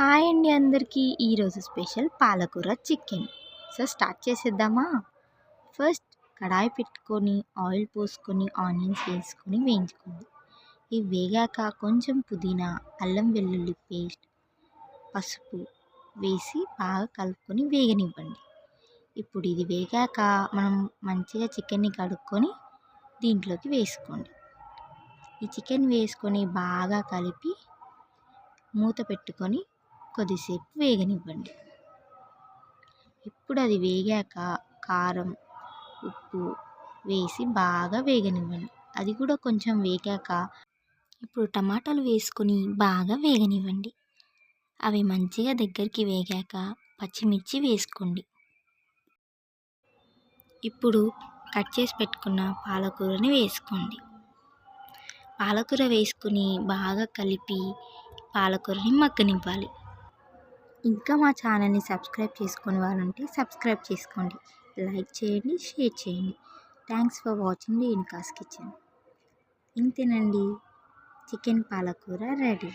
Hi అండి అందరికీ. ఈరోజు స్పెషల్ పాలకూర చికెన్. సో స్టార్ట్ చేసేద్దామా? ఫస్ట్ కడాయి పెట్టుకొని ఆయిల్ పోసుకొని ఆనియన్స్ వేసుకొని వేయించుకోండి. ఇవి వేగాక కొంచెం పుదీనా, అల్లం వెల్లుల్లి పేస్ట్, పసుపు వేసి బాగా కలుపుకొని వేగనివ్వండి. ఇప్పుడు ఇది వేగాక మనం మంచిగా చికెన్ని కడుక్కొని దీంట్లోకి వేసుకోండి. ఈ చికెన్ వేసుకొని బాగా కలిపి మూత పెట్టుకొని కొద్దిసేపు వేగనివ్వండి. ఇప్పుడు అది వేగాక కారం, ఉప్పు వేసి బాగా వేగనివ్వండి. అది కూడా కొంచెం వేగాక ఇప్పుడు టమాటాలు వేసుకొని బాగా వేగనివ్వండి. అవి మంచిగా దగ్గరికి వేగాక పచ్చిమిర్చి వేసుకోండి. ఇప్పుడు కట్ చేసి పెట్టుకున్న పాలకూరని వేసుకోండి. పాలకూర వేసుకుని బాగా కలిపి పాలకూరని మగ్గనివ్వాలి. ఇంకా మా ఛానల్ని సబ్స్క్రైబ్ చేసుకునే వాళ్ళు ఉంటే సబ్స్క్రైబ్ చేసుకోండి, లైక్ చేయండి, షేర్ చేయండి. Thanks for watching Renuka's kitchen. ఇంతేనండి, చికెన్ పాలకూర రెడీ.